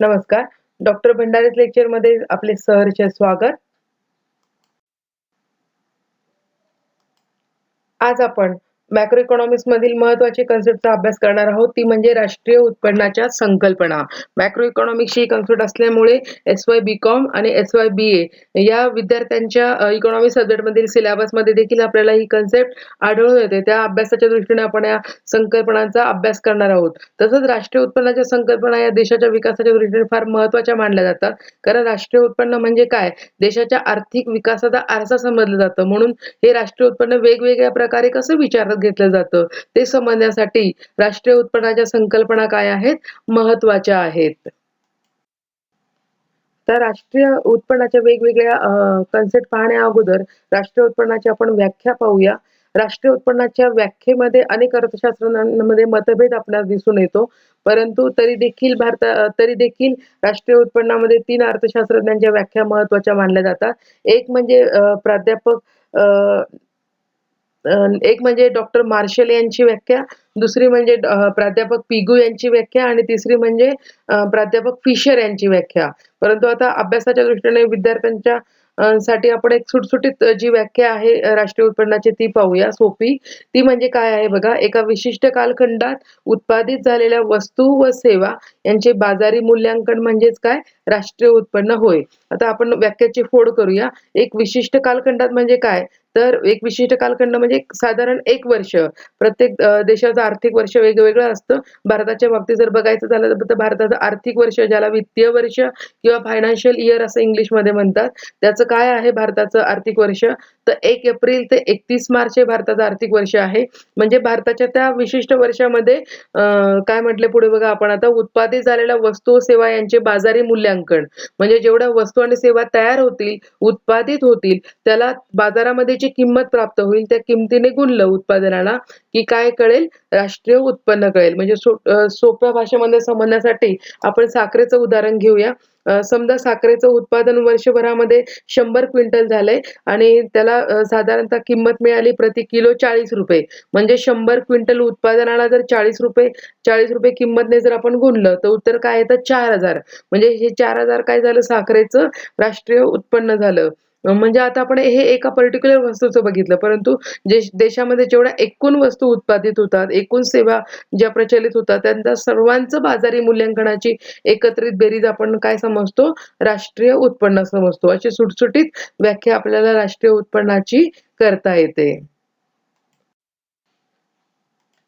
नमस्कार. डॉक्टर भंडारे लेक्चरमध्ये आपले सहर्ष स्वागत. आज आपण मॅक्रो इकॉनॉमिक्स मधील महत्त्वाची कन्सेप्टचा अभ्यास करणार आहोत. ती म्हणजे राष्ट्रीय उत्पन्नाच्या संकल्पना. मॅक्रो इकॉनॉमिक्सची कन्सेप्ट असल्यामुळे एस-वाय बी-कॉम आणि एस-वाय बी-ए या विद्यार्थ्यांच्या इकॉनॉमिक्स सब्जेक्टमधील सिलेबसमध्ये देखील आपल्याला ही कन्सेप्ट आढळून येते. त्या अभ्यासाच्या दृष्टीने आपण या संकल्पनांचा अभ्यास करणार आहोत. तसंच राष्ट्रीय उत्पन्नाच्या संकल्पना या देशाच्या विकासाच्या दृष्टीने फार महत्त्वाच्या मानल्या जातात. कारण राष्ट्रीय उत्पन्न म्हणजे काय? देशाच्या आर्थिक विकासाचा आरसा समजलं जातं. म्हणून हे राष्ट्रीय उत्पन्न वेगवेगळ्या प्रकारे कसं विचारात घेतलं जातं ते समजण्यासाठी राष्ट्रीय उत्पन्नाच्या संकल्पना काय आहेत? महत्त्वाच्या आहेत. तर राष्ट्रीय उत्पन्नाच्या वेगवेगळ्या कन्सेप्ट पाहण्या अगोदर राष्ट्रीय उत्पन्नाची आपण व्याख्या पाहूया. राष्ट्रीय उत्पन्नाच्या व्याख्येमध्ये अनेक अर्थशास्त्रज्ञांमध्ये मतभेद आपल्याला दिसून येतो. परंतु तरी देखील राष्ट्रीय उत्पन्नामध्ये 3 अर्थशास्त्रज्ञांच्या व्याख्या महत्त्वाच्या मानल्या जातात. एक म्हणजे प्राध्यापक अ, अ, एक म्हणजे डॉक्टर मार्शल यांची व्याख्या, दुसरी म्हणजे प्राध्यापक पिगू यांची व्याख्या आणि तिसरी म्हणजे प्राध्यापक फिशर यांची व्याख्या. परंतु आता अभ्यासाच्या दृष्टीने विद्यार्थ्यांच्या साठी आपण एक सुटसुटीत जी व्याख्या आहे राष्ट्रीय उत्पन्नाची ती पाहूया सोपी. ती म्हणजे काय आहे बघा, एका विशिष्ट कालखंडात उत्पादित झालेल्या वस्तू व सेवा यांचे बाजारी मूल्यांकन म्हणजेच काय? राष्ट्रीय उत्पन्न होय. आता आपण व्याख्याची फोड करूया. एक विशिष्ट कालखंडात म्हणजे काय? तर एक विशिष्ट कालखंड म्हणजे साधारण 1 वर्ष. प्रत्येक देशाचं आर्थिक वर्ष वेगवेगळं असतं. भारताच्या बाबतीत जर बघायचं झालं तर भारताचं आर्थिक वर्ष ज्याला वित्तीय वर्ष किंवा फायनान्शियल इयर असं इंग्लिशमध्ये म्हणतात. त्याचं काय आहे भारताचं आर्थिक वर्ष? तर 1 एप्रिल ते 31 मार्च हे भारताचं आर्थिक वर्ष आहे. म्हणजे भारताच्या त्या विशिष्ट वर्षामध्ये काय म्हटले पुढे बघा आपण आता उत्पादित झालेल्या वस्तू व सेवा यांचे बाजारी मूल्यांकन. म्हणजे जेवढ्या वस्तू आणि सेवा तयार होतील, उत्पादित होतील त्याला बाजारामध्ये जी किंमत प्राप्त होईल त्या किमतीने गुणलं उत्पादनाला की काय कळेल? राष्ट्रीय उत्पन्न कळेल. म्हणजे सोप्या भाषेमध्ये समजण्यासाठी आपण साखरेचं उदाहरण घेऊया. समजा साखरेचं उत्पादन वर्षभरामध्ये 100 क्विंटल झालंय आणि त्याला साधारणतः किंमत मिळाली प्रति किलो ₹40. म्हणजे 100 क्विंटल उत्पादनाला जर ₹40 किंमतने जर आपण गुणलं तर उत्तर काय येतं? 4,000. म्हणजे हे 4,000 काय झालं? साखरेचं राष्ट्रीय उत्पन्न झालं. म्हणजे आता आपण हे एका पर्टिक्युलर वस्तूचं बघितलं. परंतु देशामध्ये जेवढ्या एकूण वस्तू उत्पादित होतात, एकूण सेवा ज्या प्रचलित होतात, त्यांच्या सर्वांचं बाजारी मूल्यांकनाची एकत्रित बेरीज आपण काय समजतो? राष्ट्रीय उत्पन्न समजतो. अशी सुटसुटीत व्याख्या आपल्याला राष्ट्रीय उत्पन्नाची करता येते.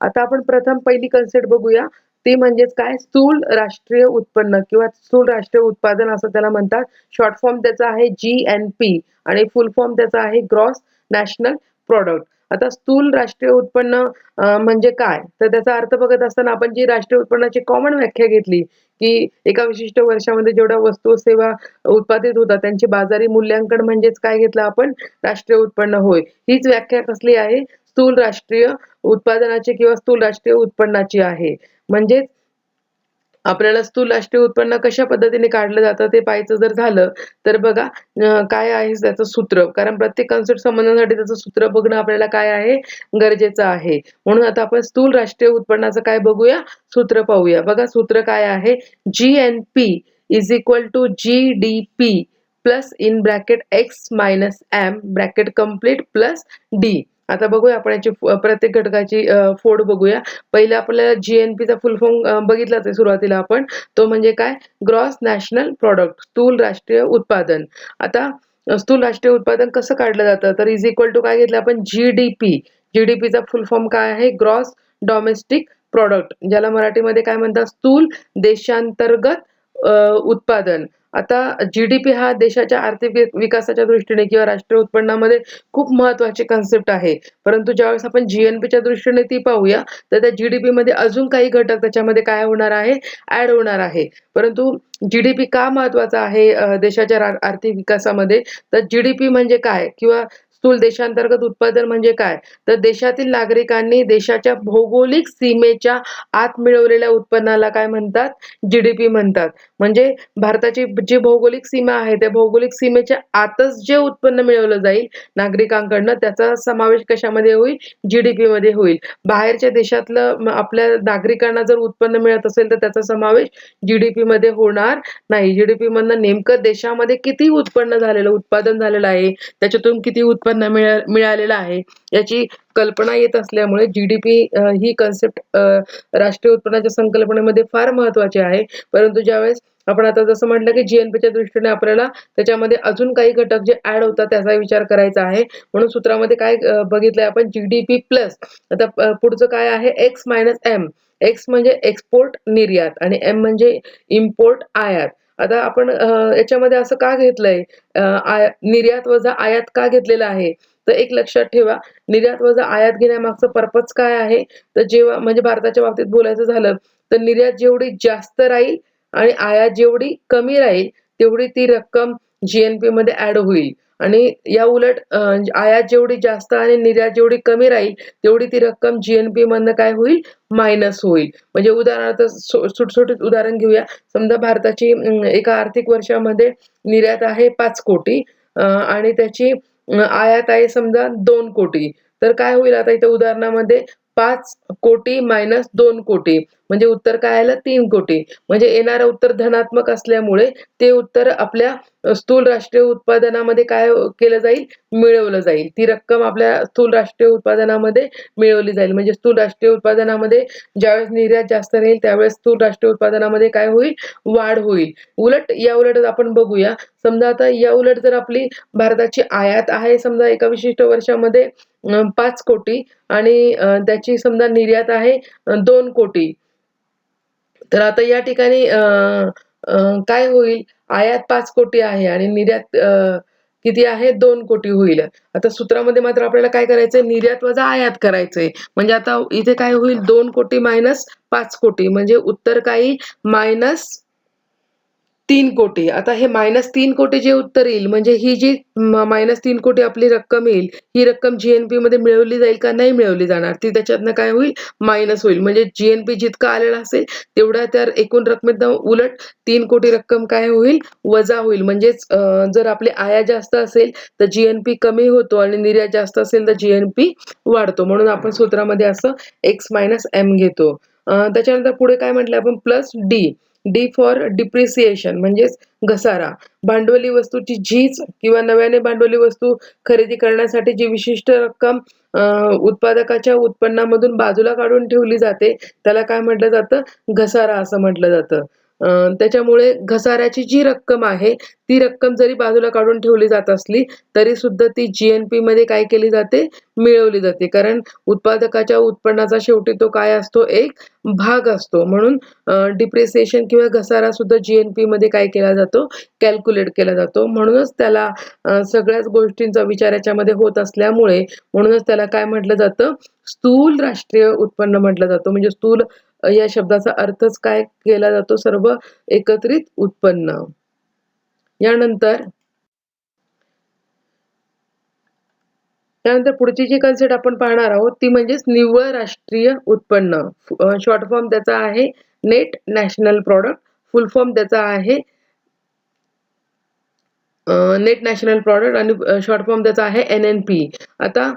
आता आपण प्रथम पहिली कन्सेप्ट बघूया. ती म्हणजेच काय? स्थूल राष्ट्रीय उत्पन्न किंवा स्थूल राष्ट्रीय उत्पादन असं त्याला म्हणतात. शॉर्ट फॉर्म त्याचा आहे जी-एन-पी आणि फुल फॉर्म त्याचा आहे ग्रॉस नॅशनल प्रॉडक्ट. आता स्थूल राष्ट्रीय उत्पन्न म्हणजे काय? तर त्याचा अर्थ बघत असताना आपण जी राष्ट्रीय उत्पन्नाची कॉमन व्याख्या घेतली, की एका विशिष्ट वर्षामध्ये जेवढ्या वस्तू सेवा उत्पादित होतात त्यांचे बाजारी मूल्यांकन म्हणजेच काय घेतलं आपण? राष्ट्रीय उत्पन्न होय. हीच व्याख्या कसली आहे? स्थूल राष्ट्रीय उत्पादनाची किंवा स्थूल राष्ट्रीय उत्पन्नाची आहे. म्हणजेच आपल्याला स्थूल राष्ट्रीय उत्पन्न कशा पद्धतीने काढलं जातं ते पाहायचं जर झालं, तर बघा काय आहे त्याचं सूत्र. कारण प्रत्येक कन्सेप्ट समजण्यासाठी त्याचं सूत्र बघणं आपल्याला काय आहे? गरजेचं आहे. म्हणून आता आपण स्थूल राष्ट्रीय उत्पन्नाचं काय बघूया? सूत्र पाहूया. बघा सूत्र काय आहे? GNP is equal to GDP plus in bracket X minus M bracket complete plus D. आता बघूया आपण याची प्रत्येक घटकाची फोड बघूया. पहिलं आपल्याला जी-एन-पीचा फुल फॉर्म बघितलाच आहे सुरुवातीला आपण. तो म्हणजे काय? ग्रॉस नॅशनल प्रॉडक्ट, स्थूल राष्ट्रीय उत्पादन. आता स्थूल राष्ट्रीय उत्पादन कसं काढलं जातं? तर इज इक्वल टू काय घेतलं आपण? जी-डी-पी. जी-डी-पीचा फुल फॉर्म काय आहे? ग्रॉस डोमेस्टिक प्रॉडक्ट, ज्याला मराठीमध्ये काय म्हणतात? स्थूल देशांतर्गत उत्पादन. आता जी-डी-पी हा देशाच्या आर्थिक विकासाच्या दृष्टीने किंवा राष्ट्रीय उत्पन्नामध्ये खूप महत्त्वाची कन्सेप्ट आहे. परंतु ज्यावेळेस आपण जी-एन-पीच्या दृष्टीने ती पाहूया, तर त्या जी-डी-पीमध्ये अजून काही घटक त्याच्यामध्ये काय होणार आहे? ॲड होणार आहे. परंतु जी-डी-पी का महत्त्वाचा आहे देशाच्या आर्थिक विकासामध्ये? तर जी-डी-पी म्हणजे काय? किंवा स्थूल देशांतर्गत उत्पादन म्हणजे काय? तर देशातील नागरिकांनी देशाच्या भौगोलिक सीमेच्या आत मिळवलेल्या उत्पन्नाला काय म्हणतात? जीडीपी म्हणतात. म्हणजे भारताची जी भौगोलिक सीमा आहे त्या भौगोलिक सीमेच्या आतच जे उत्पन्न मिळवलं जाईल नागरिकांकडनं त्याचा समावेश कशामध्ये होईल? जीडीपी मध्ये होईल. बाहेरच्या देशातलं आपल्या नागरिकांना जर उत्पन्न मिळत असेल तर त्याचा समावेश जीडीपी मध्ये होणार नाही. जीडीपी मधनं नेमकं देशामध्ये किती उत्पन्न झालेलं उत्पादन झालेलं आहे, त्याच्यातून किती उत्पन्न मिळालेलं आहे याची कल्पना येत असल्यामुळे जीडीपी ही कन्सेप्ट राष्ट्रीय उत्पन्नाच्या संकल्पनेमध्ये फार महत्वाची आहे. परंतु ज्यावेळेस आपण आता जसं म्हटलं की जीएनपीच्या दृष्टीने आपल्याला त्याच्यामध्ये अजून काही घटक जे ऍड होतात त्याचा विचार करायचा आहे. म्हणून सूत्रामध्ये काय बघितलंय आपण? जीडीपी प्लस आता पुढचं काय आहे? X minus M. एक्स म्हणजे एक्सपोर्ट निर्यात आणि एम म्हणजे इम्पोर्ट आयात. आता आपण याच्यामध्ये असं का घेतलंय? निर्यात वजा आयात का घेतलेलं आहे? तर एक लक्षात ठेवा, निर्यात वजा आयात घेण्यामागचं पर्पज काय आहे? तर जेव्हा म्हणजे भारताच्या बाबतीत बोलायचं झालं तर निर्यात जेवढी जास्त राहील आणि आयात जेवढी कमी राहील तेवढी ती रक्कम जीएनपी मध्ये ऍड होईल आणि या उलट आयात जेवढी जास्त आणि निर्यात जेवढी कमी राहील तेवढी ती रक्कम जीएनपी मधनं काय होईल? मायनस होईल. म्हणजे उदाहरणार्थ सुटसुटीत उदाहरण घेऊया. समजा भारताची एका आर्थिक वर्षामध्ये निर्यात आहे 5 कोटी आणि त्याची आयात आहे समजा 2 कोटी. तर काय होईल आता इथे उदाहरणामध्ये 5 कोटी मायनस 2 कोटी म्हणजे उत्तर काय आलं? 3 कोटी. म्हणजे येणारं उत्तर धनात्मक असल्यामुळे ते उत्तर आपल्या स्थूल राष्ट्रीय उत्पादनामध्ये काय केलं जाईल? मिळवलं जाईल. ती रक्कम आपल्या स्थूल राष्ट्रीय उत्पादनामध्ये मिळवली जाईल. म्हणजे स्थूल राष्ट्रीय उत्पादनामध्ये ज्यावेळेस निर्यात जास्त राहील त्यावेळेस स्थूल राष्ट्रीय उत्पादनामध्ये काय होईल? वाढ होईल. या उलट आपण बघूया. समजा आता या उलट जर आपली भारताची आयात आहे समजा एका विशिष्ट वर्षामध्ये 5 कोटी आणि त्याची समजा निर्यात आहे 2 कोटी. तर आता या ठिकाणी काय होईल? आयात 5 कोटी आहे आणि निर्यात किती आहे? 2 कोटी होईल. आता सूत्रामध्ये मात्र आपल्याला काय करायचंय? निर्यात वजा आयात करायचंय. म्हणजे आता इथे काय होईल? 2 कोटी मायनस 5 कोटी म्हणजे उत्तर काय? मायनस 3 कोटी. आता हे -3 कोटी जे उत्तर येईल म्हणजे ही जी -3 कोटी आपली रक्कम येईल, ही रक्कम जीएनपी मध्ये मिळवली जाईल का? नाही मिळवली जाणार. ती त्याच्यातनं काय होईल? मायनस होईल. म्हणजे जीएनपी जितका आलेला असेल तेवढ्या त्या एकूण रकमेतनं उलट 3 कोटी रक्कम काय होईल? वजा होईल. म्हणजेच जर आपली आयात जास्त असेल तर जीएनपी कमी होतो आणि निर्यात जास्त असेल तर जीएनपी वाढतो. म्हणून आपण सूत्रामध्ये असं एक्स मायनस एम घेतो. त्याच्यानंतर पुढे काय म्हटलं आपण? Plus D. D for depreciation म्हणजेच घसारा. भांडवली वस्तूची झीज किंवा नव्याने भांडवली वस्तू खरेदी करण्यासाठी जी विशिष्ट रक्कम उत्पादकाच्या उत्पन्नामधून बाजूला काढून ठेवली जाते त्याला काय म्हटलं जातं? घसारा असं म्हटलं जातं. त्याच्यामुळे घसाऱ्याची जी रक्कम आहे ती रक्कम जरी बाजूला काढून ठेवली जात असली तरी सुद्धा ती जीएनपी मध्ये काय केली जाते? मिळवली जाते. कारण उत्पादकाच्या उत्पन्नाचा शेवटी तो काय असतो? एक भाग असतो. म्हणून डिप्रिसिएशन किंवा घसारा सुद्धा जीएनपी मध्ये काय केला जातो? कॅल्क्युलेट केला जातो. म्हणूनच त्याला सगळ्याच गोष्टींचा विचार याच्यामध्ये होत असल्यामुळे म्हणूनच त्याला काय म्हटलं जातं? स्थूल राष्ट्रीय उत्पन्न म्हटलं जातं. म्हणजे स्थूल या शब्दाचा अर्थच काय केला जातो? सर्व एकत्रित उत्पन्न. त्यानंतर पुढची जी कन्सेप्ट आपण पाहणार आहोत ती म्हणजेच निव्वळ राष्ट्रीय उत्पन्न. शॉर्ट फॉर्म त्याचा आहे नेट नॅशनल प्रॉडक्ट. फुल फॉर्म त्याचा आहे नेट नॅशनल प्रॉडक्ट आणि शॉर्ट फॉर्म त्याचा आहे एनएनपी. आता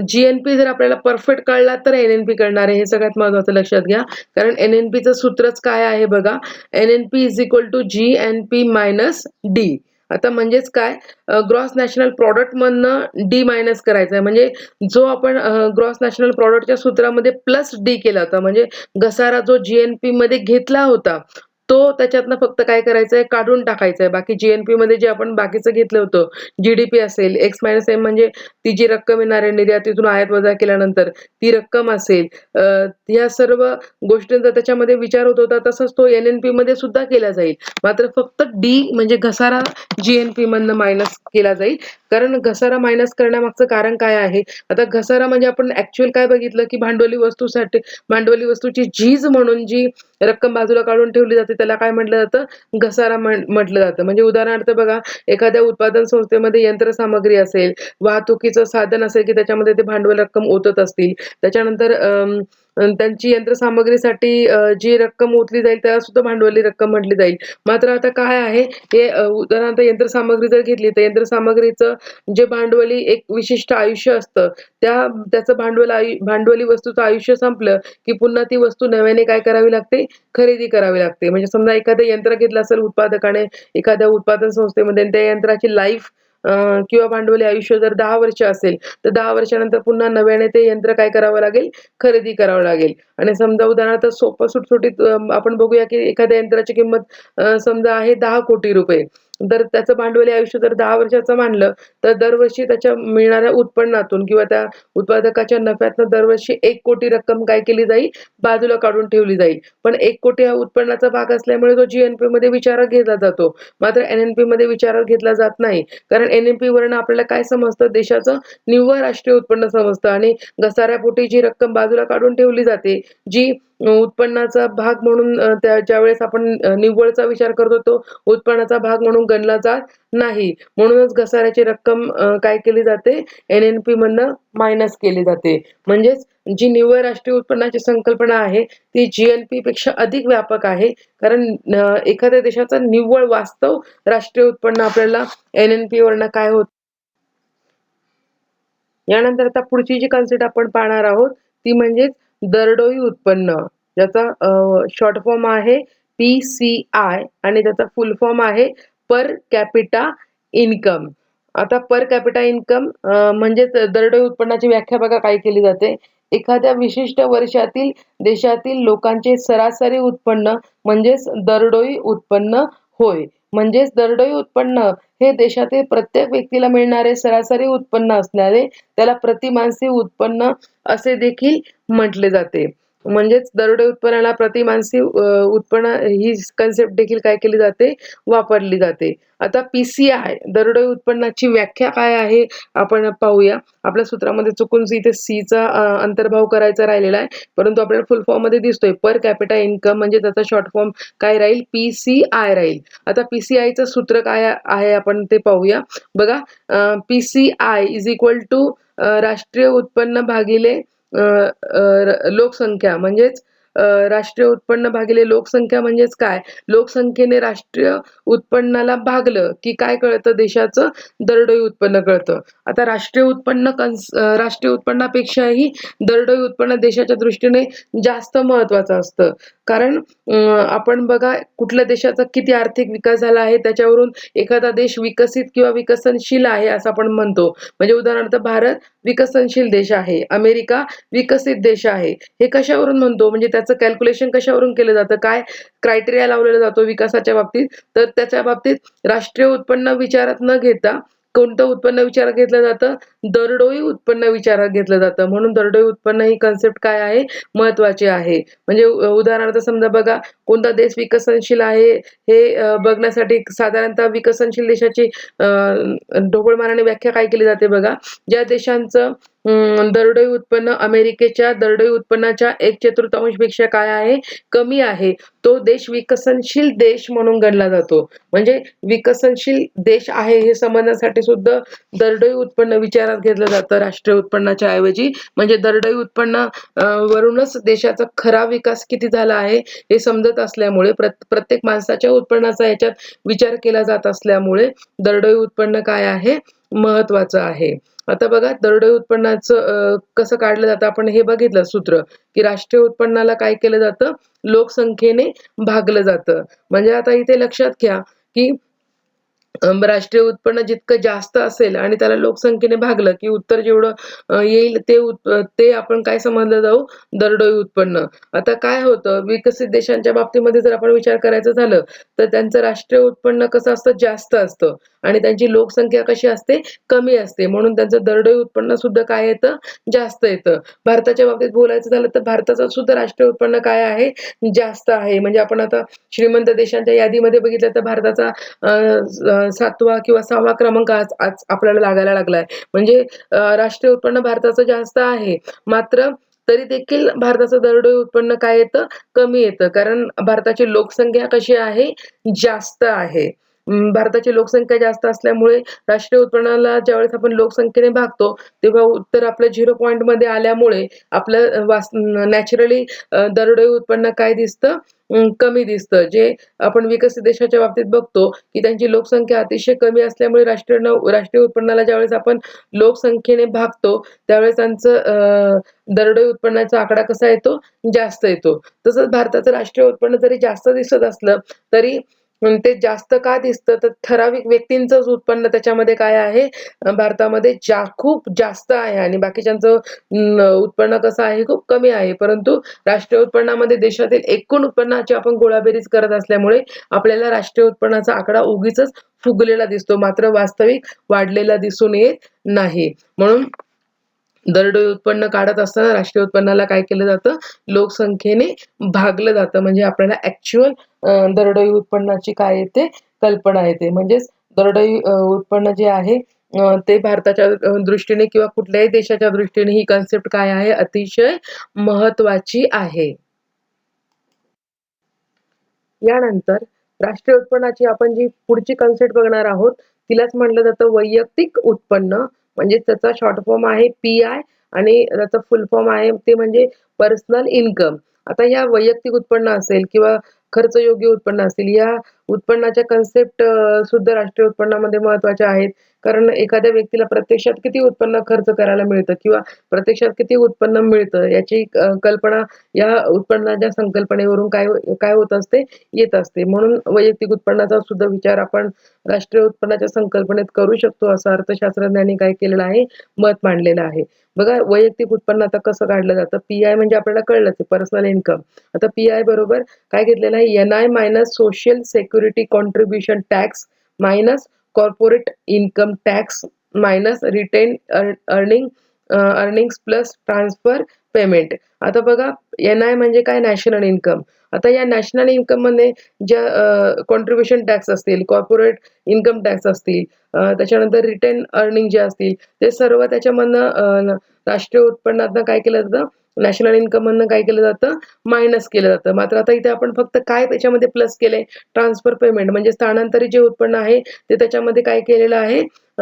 जीएनपी जर आपल्याला परफेक्ट कळला तर एनएनपी कळणार आहे. हे सगळ्यात महत्त्वाचं लक्षात घ्या. कारण एनएनपीचं सूत्रच काय आहे बघा? NNP is equal to GNP minus D. आता म्हणजेच काय? ग्रॉस नॅशनल प्रॉडक्ट मधनं डी मायनस करायचं आहे. म्हणजे जो आपण ग्रॉस नॅशनल प्रॉडक्टच्या सूत्रामध्ये प्लस डी केला होता म्हणजे घसारा जो जीएनपी मध्ये घेतला होता तो त्याच्यातनं फक्त काय करायचं आहे? काढून टाकायचं आहे. बाकी जीएनपी मध्ये जे आपण बाकीचं घेतलं होतं जीडीपी असेल एक्स मायनस एम म्हणजे ती जी रक्कम येणार आहे निर्यातीतून आयात वजा केल्यानंतर ती रक्कम असेल. या सर्व गोष्टींचा त्याच्यामध्ये विचार होत होता तसंच तो एनएनपी मध्ये सुद्धा केला जाईल. मात्र फक्त डी म्हणजे घसारा जीएनपी मधनं मायनस केला जाईल. कारण घसारा मायनस करण्यामागचं कारण काय आहे? आता घसारा म्हणजे आपण ऍक्च्युअल काय बघितलं की भांडवली वस्तूची झीज म्हणून जी रक्कम बाजूला काढून ठेवली जाते त्याला काय म्हटलं जातं? घसारा म्हटलं जातं. म्हणजे उदाहरणार्थ बघा, एखाद्या उत्पादन संस्थेमध्ये यंत्रसामग्री असेल, वाहतुकीचं साधन असेल, की त्याच्यामध्ये ते भांडवल रक्कम ओतत असतील. त्याच्यानंतर त्यांची यंत्रसामग्रीसाठी जी रक्कम ओतली जाईल त्याला सुद्धा भांडवली रक्कम म्हटली जाईल. मात्र आता काय आहे, हे उदाहरणार्थ यंत्रसामग्री जर घेतली तर यंत्रसामग्रीचं जे भांडवली एक विशिष्ट आयुष्य असतं, त्याचं भांडवली वस्तूचं आयुष्य संपलं, की पुन्हा ती वस्तू नव्याने काय करावी लागते? खरेदी करावी लागते. म्हणजे समजा एखादं यंत्र घेतलं असेल उत्पादकाने एखाद्या उत्पादन संस्थेमध्ये आणि त्या यंत्राची लाईफ किंवा भांडवली आयुष्य जर 10 वर्ष असेल, तर 10 वर्षानंतर पुन्हा नव्याने ते यंत्र काय करावं लागेल? खरेदी करावं लागेल. आणि समजा उदाहरणार्थ सोपं सुटसुटीत आपण बघूया, की एखाद्या यंत्राची किंमत समजा आहे 10 कोटी रुपये. तर त्याचं भांडवली आयुष्य जर 10 वर्षाचं मानलं, तर दरवर्षी त्याच्या मिळणाऱ्या उत्पन्नातून किंवा त्या उत्पादकाच्या नफ्यातनं दरवर्षी 1 कोटी रक्कम काय केली जाईल? बाजूला काढून ठेवली जाईल. पण 1 कोटी हा उत्पन्नाचा भाग असल्यामुळे तो जी-एन-पीमध्ये विचारात घेतला जातो. मात्र एन-एन-पीमध्ये विचारात घेतला जात नाही. कारण एन-एन-पीवरनं आपल्याला काय समजतं? देशाचं निव्वळ राष्ट्रीय उत्पन्न समजतं आणि घसाऱ्यापोटी जी रक्कम बाजूला काढून ठेवली जाते, जी उत्पन्नाचा भाग म्हणून ज्यावेळेस आपण निव्वळचा विचार करतो, तो उत्पन्नाचा भाग म्हणून गणला जात नाही. म्हणूनच घसाऱ्याची रक्कम काय केली जाते? एन-एन-पी मधनं मायनस केली जाते. म्हणजेच जी निव्वळ राष्ट्रीय उत्पन्नाची संकल्पना आहे, ती जी-एन-पी पेक्षा अधिक व्यापक आहे. कारण एखाद्या देशाचं निव्वळ वास्तव राष्ट्रीय उत्पन्न आपल्याला एन-एन-पी वरनं काय होतं? यानंतर आता पुढची जी कन्सेप्ट आपण पाहणार आहोत, ती म्हणजेच दरडोई उत्पन्न. ज्याचा शॉर्ट फॉर्म आहे पी-सी-आय आणि त्याचा फुल फॉर्म आहे पर कॅपिटा इन्कम. आता पर कॅपिटा इन्कम म्हणजेच दरडोई उत्पन्नाची व्याख्या बघा काय केली जाते. एखाद्या विशिष्ट वर्षातील देशातील लोकांचे सरासरी उत्पन्न म्हणजेच दरडोई उत्पन्न होय. म्हणजेच दरडोई उत्पन्न हे देशातील प्रत्येक व्यक्तीला मिळणारे सरासरी उत्पन्न असणारे त्याला प्रतिमानसी उत्पन्न असे देखील म्हटले जाते. म्हणजेच दरडोई उत्पन्नाला प्रतिमानसी उत्पन्न ही कन्सेप्ट देखील काय केली जाते? वापरली जाते. आता पी-सी-आय दरडोई उत्पन्नाची व्याख्या काय आहे? आपण पाहूया. आपल्या सूत्रामध्ये चुकून इथे सीचा अंतर्भाव करायचा राहिलेला आहे. परंतु आपल्याला फुल फॉर्ममध्ये दिसतोय पर कॅपिटा इन्कम म्हणजे त्याचा शॉर्ट फॉर्म काय राहील? पी-सी-आय राहील. आता पी-सी-आयचं सूत्र काय आहे आपण ते पाहूया. बघा पी-सी-आय इज इक्वल टू राष्ट्रीय उत्पन्न भागिले लोकसंख्या म्हणजेच राष्ट्रीय उत्पन्न भागिले लोकसंख्या म्हणजेच काय? लोकसंख्येने राष्ट्रीय उत्पन्नाला भागलं की काय कळतं? देशाचं दरडोई उत्पन्न कळतं. आता राष्ट्रीय उत्पन्नापेक्षाही दरडोई उत्पन्न देशाच्या दृष्टीने जास्त महत्त्वाचं असतं. कारण आपण बघा कुठल्या देशाचा किती आर्थिक विकास झाला आहे त्याच्यावरून एखादा देश विकसित किंवा विकसनशील आहे असं आपण म्हणतो. म्हणजे उदाहरणार्थ भारत विकसनशील देश आहे, अमेरिका विकसित देश आहे. हे कशावरून म्हणतो? म्हणजे त्याचं कॅल्क्युलेशन कशावरून केलं जातं? काय क्रायटेरिया लावलेला जातो विकासाच्या बाबतीत? तर त्याच्या बाबतीत राष्ट्रीय उत्पन्न विचारात न घेता कोणतं उत्पन्न विचारात घेतलं जातं? दरडोई उत्पन्न विचारात घेतलं जातं. म्हणून दरडोई उत्पन्न ही कन्सेप्ट काय आहे? महत्त्वाची आहे. म्हणजे उदाहरणार्थ समजा बघा कोणता देश विकसनशील आहे हे बघण्यासाठी साधारणतः विकसनशील देशाची ढोबळमानाने व्याख्या काय केली जाते बघा. ज्या देशांचं दरडोई उत्पन्न अमेरिकेच्या दरडोई उत्पन्नाच्या 1/4 पेक्षा काय आहे? कमी आहे. तो देश विकसनशील देश म्हणून गणला जातो. म्हणजे विकसनशील देश आहे हे समजण्यासाठी सुद्धा दरडोई उत्पन्न विचारात घेतलं जातं राष्ट्रीय उत्पन्नाच्या ऐवजी. म्हणजे दरडोई उत्पन्न वरूनच देशाचा खरा विकास किती झाला आहे हे समजत असल्यामुळे प्रत्येक माणसाच्या उत्पन्नाचा याच्यात विचार केला जात असल्यामुळे दरडोई उत्पन्न काय आहे? महत्त्वाचं आहे. आता बघा दरडोई उत्पन्नाचं कसं काढलं जातं आपण हे बघितलं सूत्र, की राष्ट्रीय उत्पन्नाला काय केलं जातं? लोकसंख्येने भागलं जातं. म्हणजे आता इथे लक्षात घ्या, की राष्ट्रीय उत्पन्न जितकं जास्त असेल आणि त्याला लोकसंख्येने भागलं, की उत्तर जेवढं येईल ते आपण काय समजलं जाऊ? दरडोई उत्पन्न. आता काय होतं विकसित देशांच्या बाबतीमध्ये जर आपण विचार करायचं झालं, तर त्यांचं राष्ट्रीय उत्पन्न कसं असतं? जास्त असतं आणि त्यांची लोकसंख्या कशी असते? कमी असते. म्हणून त्यांचं दरडोई उत्पन्न सुद्धा काय येतं? जास्त येतं. भारताच्या बाबतीत बोलायचं झालं तर भारताचं सुद्धा राष्ट्रीय उत्पन्न काय आहे? जास्त आहे. म्हणजे आपण आता श्रीमंत देशांच्या यादीमध्ये बघितलं तर भारताचा 7वा किंवा 6वा क्रमांक आज आज आपल्याला लागायला लागलाय. म्हणजे राष्ट्रीय उत्पन्न भारताचं जास्त आहे. मात्र तरी देखील भारताचं दरडोई उत्पन्न काय येतं? कमी येतं. कारण भारताची लोकसंख्या कशी आहे? जास्त आहे. भारताची लोकसंख्या जास्त असल्यामुळे राष्ट्रीय उत्पन्नाला ज्यावेळेस आपण लोकसंख्येने भागतो, तेव्हा उत्तर आपलं 0 पॉइंटमध्ये आल्यामुळे आपलं नॅचरली दरडोई उत्पन्न काय दिसतं? कमी दिसतं. जे आपण विकसित देशाच्या बाबतीत बघतो, की त्यांची लोकसंख्या अतिशय कमी असल्यामुळे राष्ट्रीय उत्पन्नाला ज्यावेळेस आपण लोकसंख्येने भागतो, त्यावेळेस त्यांचं दरडोई उत्पन्नाचा आकडा कसा येतो? जास्त येतो. तसंच भारताचं राष्ट्रीय उत्पन्न जरी जास्त दिसत असलं, तरी ते जास्त का दिसतं? तर ठराविक व्यक्तींचंच उत्पन्न त्याच्यामध्ये काय आहे? भारतामध्ये खूप जास्त आहे आणि बाकीच्यांचं उत्पन्न कसं आहे? खूप कमी आहे. परंतु राष्ट्रीय उत्पन्नामध्ये देशातील एकूण उत्पन्नाची आपण गोळाबेरीज करत असल्यामुळे आपल्याला राष्ट्रीय उत्पन्नाचा आकडा उगीचच फुगलेला दिसतो, मात्र वास्तविक वाढलेला दिसून येत नाही. म्हणून दरडोई उत्पन्न काढत असताना राष्ट्रीय उत्पन्नाला काय केलं जातं? लोकसंख्येने भागलं जातं. म्हणजे आपल्याला ॲक्चुअल दरडोई उत्पन्नाची काय येते? कल्पना येते. म्हणजेच दरडोई उत्पन्न जे आहे ते भारताच्या दृष्टीने किंवा कुठल्याही देशाच्या दृष्टीने ही कन्सेप्ट काय आहे? अतिशय महत्त्वाची आहे. यानंतर राष्ट्रीय उत्पन्नाची आपण जी पुढची कन्सेप्ट बघणार आहोत, तिलाच म्हटलं जातं वैयक्तिक उत्पन्न. म्हणजे त्याचा शॉर्ट फॉर्म आहे पी-आय आणि त्याचा फुल फॉर्म आहे ते म्हणजे पर्सनल इन्कम. आता या वैयक्तिक उत्पन्न असेल किंवा खर्चयोग्य उत्पन्न असेल, या उत्पन्नाच्या कन्सेप्ट सुद्धा राष्ट्रीय उत्पन्नामध्ये महत्त्वाच्या आहेत. कारण एखाद्या व्यक्तीला प्रत्यक्षात किती उत्पन्न खर्च करायला मिळतं किंवा प्रत्यक्षात किती उत्पन्न मिळतं याची कल्पना या उत्पन्नाच्या संकल्पनेवरून काय काय होत असते? येत असते. म्हणून वैयक्तिक उत्पन्नाचा सुद्धा विचार आपण राष्ट्रीय उत्पन्नाच्या संकल्पनेत करू शकतो, असं अर्थशास्त्रज्ञांनी काय केलेलं आहे? मत मांडलेलं आहे. बघा वैयक्तिक उत्पन्न आता कसं काढलं जातं? पी-आय म्हणजे आपल्याला कळलंच आहे पर्सनल इन्कम. आता पी-आय बरोबर काय घेतलेलं आहे? N I minus social security contribution tax minus corporate income tax minus retain earnings plus transfer payment. आता बघा एन-आय म्हणजे काय? National income. आता या नॅशनल इन्कममध्ये ज्या कॉन्ट्रिब्युशन टॅक्स असतील, कॉर्पोरेट इन्कम टॅक्स असतील, त्याच्यानंतर रिटेन अर्निंग जे असतील, ते सर्व त्याच्यामधनं राष्ट्रीय उत्पन्नातनं काय केलं जातं? नॅशनल इन्कममधनं काय केलं जातं? मायनस केलं जातं. मात्र आता इथे आपण फक्त काय त्याच्यामध्ये प्लस केलंय? ट्रान्सफर पेमेंट म्हणजे स्थानांतरित जे उत्पन्न आहे, ते त्याच्यामध्ये काय केलेलं आहे?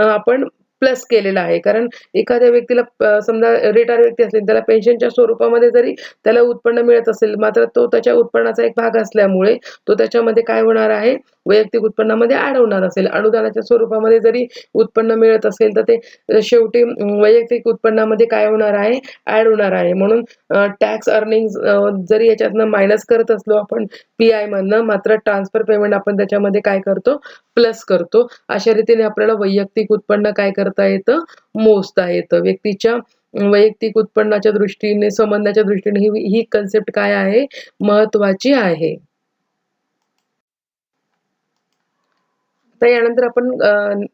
आपण प्लस केलेलं आहे. कारण एखाद्या व्यक्तीला समजा रिटायर व्यक्ती असेल, त्याला पेन्शनच्या स्वरूपामध्ये जरी त्याला उत्पन्न मिळत असेल, मात्र तो त्याच्या उत्पन्नाचा एक भाग असल्यामुळे तो त्याच्यामध्ये काय होणार आहे? वैयक्तिक उत्पन्नामध्ये ॲड होणार असेल. अनुदानाच्या स्वरूपामध्ये जरी उत्पन्न मिळत असेल, तर ते शेवटी वैयक्तिक उत्पन्नामध्ये काय होणार आहे? ॲड होणार आहे. म्हणून टॅक्स अर्निंग्ज जरी याच्यातनं मायनस करत असलो आपण पी-आय मधनं, मात्र ट्रान्सफर पेमेंट आपण त्याच्यामध्ये काय करतो? प्लस करतो. अशा रीतीने आपल्याला वैयक्तिक उत्पन्न काय करता येतं? मोजता येतं. व्यक्तीच्या वैयक्तिक उत्पन्नाच्या दृष्टीने, संबंधाच्या दृष्टीने ही ही कन्सेप्ट काय आहे? महत्त्वाची आहे. तर यानंतर आपण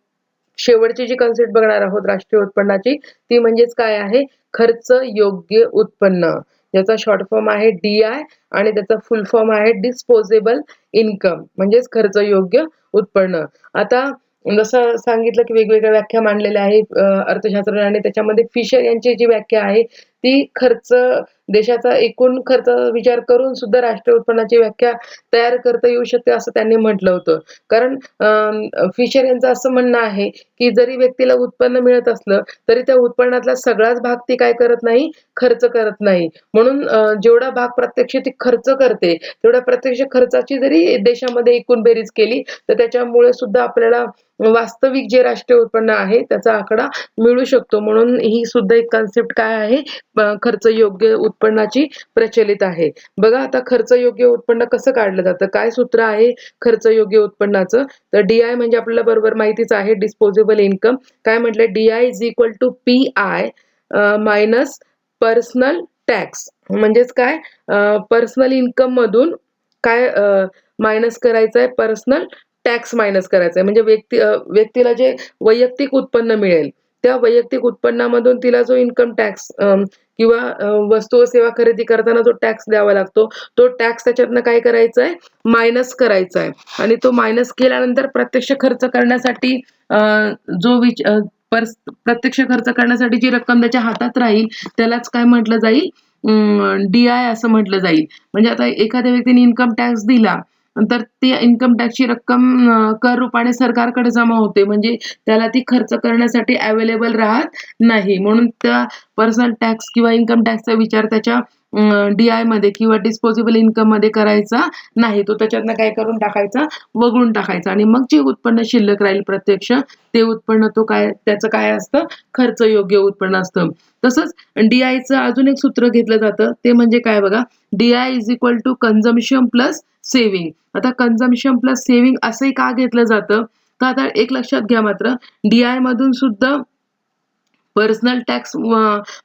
शेवटची जी कन्सेप्ट बघणार आहोत राष्ट्रीय उत्पन्नाची, ती म्हणजेच काय आहे? खर्च योग्य उत्पन्न. ज्याचा शॉर्ट फॉर्म आहे डी-आय आणि त्याचा फुल फॉर्म आहे डिस्पोजेबल इन्कम म्हणजेच खर्च योग्य उत्पन्न. आता जसं सांगितलं की वेगवेगळ्या व्याख्या मांडलेल्या आहेत अर्थशास्त्रज्ञांनी. त्याच्यामध्ये फिशर यांची जी व्याख्या आहे, ती देशाचा एकूण खर्चाचा विचार करून सुद्धा राष्ट्रीय उत्पन्नाची व्याख्या तयार करता येऊ शकते, असं त्यांनी म्हटलं होतं. कारण फिशर यांचं असं म्हणणं आहे, की जरी व्यक्तीला उत्पन्न मिळत असलं, तरी त्या उत्पन्नातला सगळाच भाग ती काय करत नाही? खर्च करत नाही. म्हणून जेवढा भाग प्रत्यक्ष ती खर्च करते, तेवढ्या प्रत्यक्ष खर्चाची जरी देशामध्ये एकूण बेरीज केली, तर त्याच्यामुळे सुद्धा आपल्याला वास्तविक जे राष्ट्रीय उत्पन्न आहे, त्याचा आकडा मिळू शकतो. म्हणून ही सुद्धा एक कन्सेप्ट काय आहे? खर्च योग्य उत्पन्नाची प्रचलित आहे. बघा आता खर्च योग्य उत्पन्न कसं काढलं जातं? काय सूत्र आहे खर्च योग्य उत्पन्नाचं? तर डी-आय म्हणजे आपल्याला बरोबर माहितीच आहे डिस्पोजेबल इन्कम. काय म्हटलंय? D I is equal to P I minus personal tax. म्हणजेच काय? पर्सनल इन्कम मधून काय मायनस करायचंय? पर्सनल टॅक्स मायनस करायचा आहे. म्हणजे व्यक्तीला जे वैयक्तिक उत्पन्न मिळेल, त्या वैयक्तिक उत्पन्नामधून तिला जो इन्कम टॅक्स किंवा वस्तू व सेवा खरेदी करताना जो टॅक्स द्यावा लागतो, तो टॅक्स त्याच्यातनं काय करायचा आहे? मायनस करायचा आहे. आणि तो मायनस केल्यानंतर प्रत्यक्ष खर्च करण्यासाठी जो प्रत्यक्ष खर्च करण्यासाठी जी रक्कम त्याच्या हातात राहील, त्यालाच काय म्हटलं जाईल? डी-आय असं म्हटलं जाईल. म्हणजे आता एखाद्या व्यक्तीने इन्कम टॅक्स दिला, तर ते इन्कम टॅक्सची रक्कम कर रूपाने सरकारकडे जमा होते. म्हणजे त्याला ती खर्च करण्यासाठी अवेलेबल राहत नाही. म्हणून त्या पर्सनल टॅक्स किंवा इन्कम टॅक्सचा विचार त्याच्या डी-आयमध्ये किंवा डिस्पोजेबल इन्कममध्ये करायचा नाही. तो त्याच्यातनं काय करून टाकायचा, वगळून टाकायचा आणि मग जे उत्पन्न शिल्लक राहील प्रत्यक्ष ते उत्पन्न त्याचं काय असतं, खर्चयोग्य उत्पन्न असतं. तसंच डी-आयचं अजून एक सूत्र घेतलं जातं, ते म्हणजे काय बघा, D I is equal to consumption plus saving. आता कन्झम्पशन प्लस सेव्हिंग असंही का घेतलं जातं, तर आता एक लक्षात घ्या मात्र, डी-आय मधून सुद्धा पर्सनल टॅक्स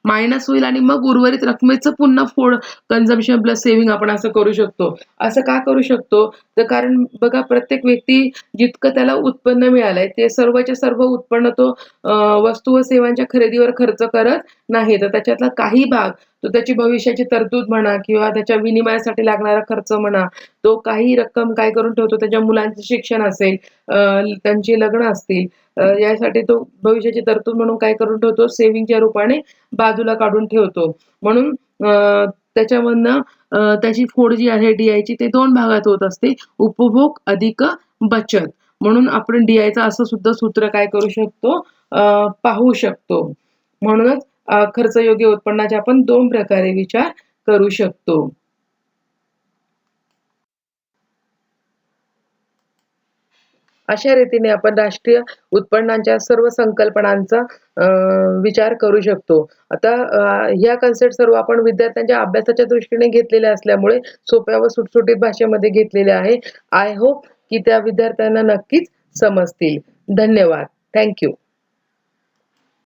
मायनस होईल आणि मग उर्वरित रकमेचं पुन्हा फोड कन्झम्पशन प्लस सेव्हिंग आपण असं करू शकतो. असं का करू शकतो? तर कारण बघा प्रत्येक व्यक्ती जितकं त्याला उत्पन्न मिळालंय ते सर्वच्या सर्व उत्पन्न तो वस्तू व सेवांच्या खरेदीवर खर्च करत नाही. तर त्याच्यातला काही भाग तो त्याची भविष्याची तरतूद म्हणा किंवा त्याच्या विनिमयासाठी लागणारा खर्च म्हणा, तो काही रक्कम काय करून ठेवतो, त्याच्या मुलांचं शिक्षण असेल, त्यांची लग्न असतील, यासाठी तो भविष्याची तरतूद म्हणून काय करून ठेवतो, सेव्हिंगच्या रूपाने बाजूला काढून ठेवतो. म्हणून त्याच्यामधनं त्याची फोड जी आहे डी-आयची ते 2 भागात होत असते, उपभोग अधिक बचत. म्हणून आपण डी-आयचं असं सुद्धा सूत्र काय करू शकतो, पाहू शकतो. म्हणूनच खर्चयोग्य उत्पन्नाचे आपण 2 प्रकारे विचार करू शकतो. अशा रीतीने आपण राष्ट्रीय उत्पन्नाच्या सर्व संकल्पनांचा विचार करू शकतो. आता ह्या कन्सेप्ट सर्व आपण विद्यार्थ्यांच्या अभ्यासाच्या दृष्टीने घेतलेल्या असल्यामुळे सोप्या व सुटसुटीत भाषेमध्ये घेतलेल्या आहे. आय होप की त्या विद्यार्थ्यांना नक्कीच समजतील. धन्यवाद. Thank you.